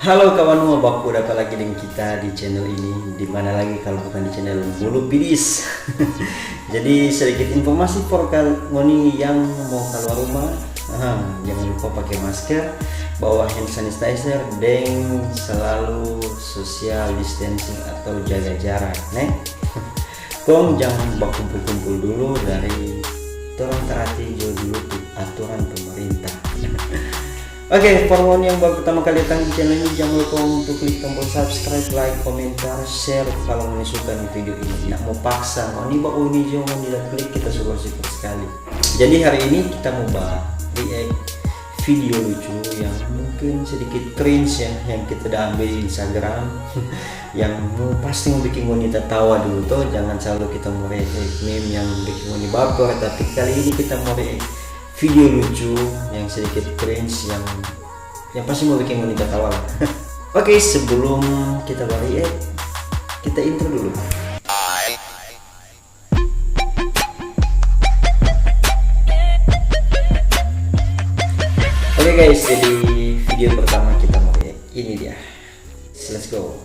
Halo kawan semua, baku dapat lagi dengan kita di channel ini. Dimana lagi kalau bukan di channel Bulu Pidis. Jadi sedikit informasi for kalian yang mau keluar rumah, jangan lupa pakai masker, bawa hand sanitizer, dan selalu social distancing atau jaga jarak. Kong jangan berkumpul-kumpul dulu, dari tolong taati dulu aturan pemerintah. Oke, for yang baru pertama kali datang di channel ini, jangan lupa untuk klik tombol subscribe, like, komentar, share kalau kalian suka video ini. Tidak mau paksa, mau nih baku ini jangan tidak klik, kita suruh super sekali. Jadi hari ini kita mau bahas react video lucu yang mungkin sedikit cringe ya, yang kita udah ambil di Instagram, yang pasti mau bikin wanita tawa dulu tuh. Jangan selalu kita mau react meme yang bikin wanita baper, tapi kali ini kita mau react video lucu yang sedikit cringe yang pasti mau bikin wanita tawa lah. Oke, sebelum kita react, kita intro dulu. Oke guys, jadi video pertama kita mau react ini dia. Let's go.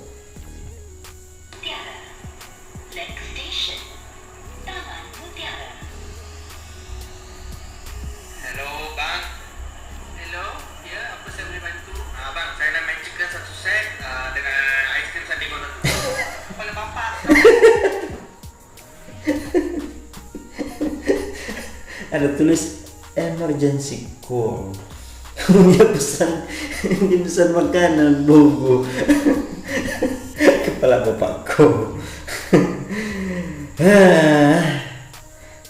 Ada tulis emergency call. Dia pesan makanan bobo. Kepala bapakku.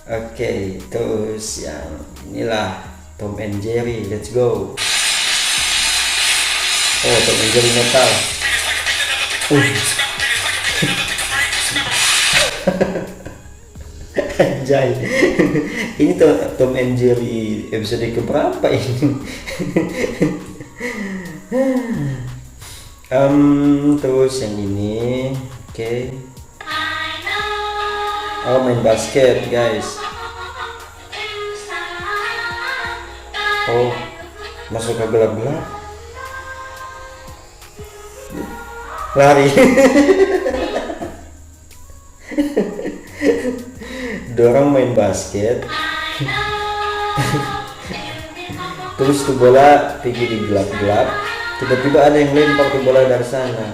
Oke, terus yang inilah Tom and Jerry. Let's go. Oh, Tom and Jerry metal. Anjay. Ini Tom and Jerry episode keberapa ini? Terus yang ini, oke. Oh, main basket guys. Oh, masuk ke gelap-gelap. Lari. Dorong main basket. Terus tuh bola pergi di gelap-gelap, tiba-tiba ada yang lempar tuh bola dari sana.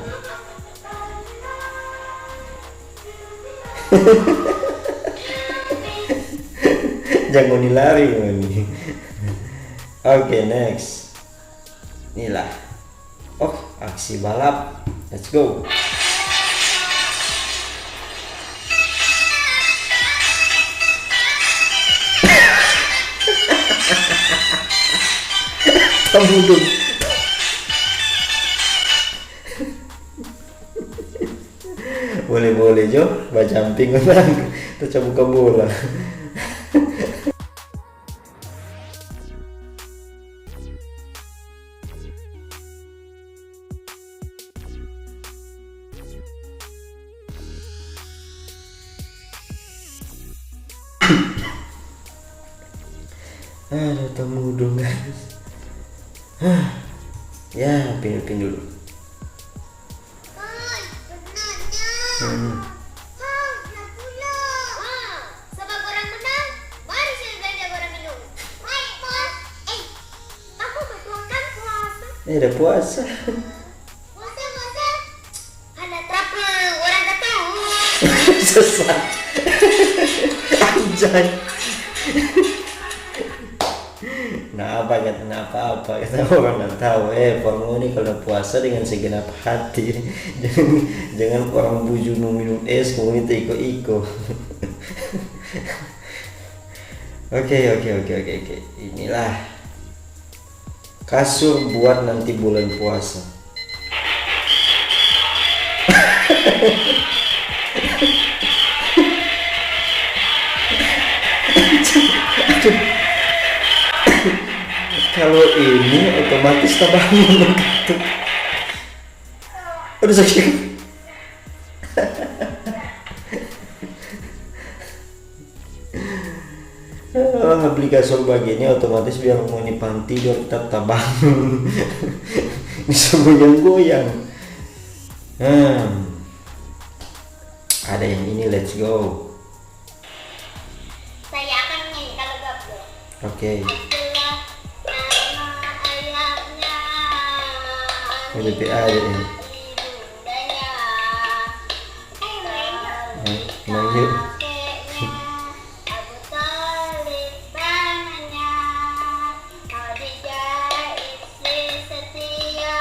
Jangan dilari ini. Oke, next. Inilah. Oh, aksi balap. Let's go. Kamu dong. Boleh Jo, baca jumping orang, kita buka bola. Aduh, tamu dong guys. Ya, pin dulu. Sebab orang menang, mari saya belanja barang minum. Baik bos. Aku betul kan puasa? Udah puasa. Puasa. Ada tapi orang tak tahu. Sesat. Anjay. Nah apa kata orang nggak tahu. Formu ini kalau puasa dengan segenap hati. jangan orang buju minum es kemudian iko. Oke. Inilah kasur buat nanti bulan puasa. Kalau ini otomatis bangun gitu. Aduh sakit. Beli kasur begini otomatis biar mau panti biar tetap bangun. bisa goyang-goyang. Ada yang ini, let's go. Saya akan nyanyi kalau gablo. Oke. Itulah nama ayahnya. Lebih ada ini. Ibundanya. Main yuk. Kakeknya. Abu Thalib pamannya. Khadijah istri setia.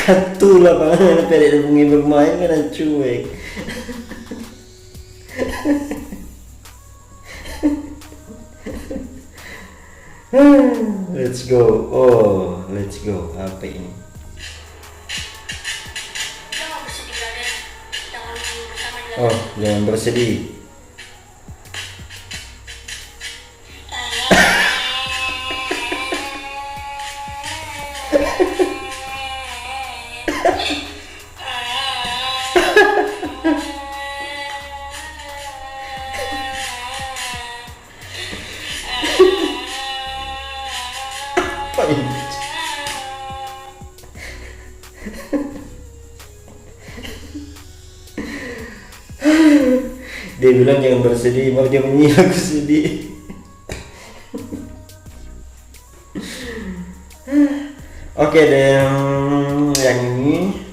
Katu lapangan pedek dan bungi bermain kan cuek. Let's go. Oh, let's go. Apa ini? Jangan bersedih, brother. Kita akan bersama di Oh, jangan bersedih. Apa ini? Dia bilang jangan bersedih, mau dia menyanyi lagu sedih. Oke, dan yang ini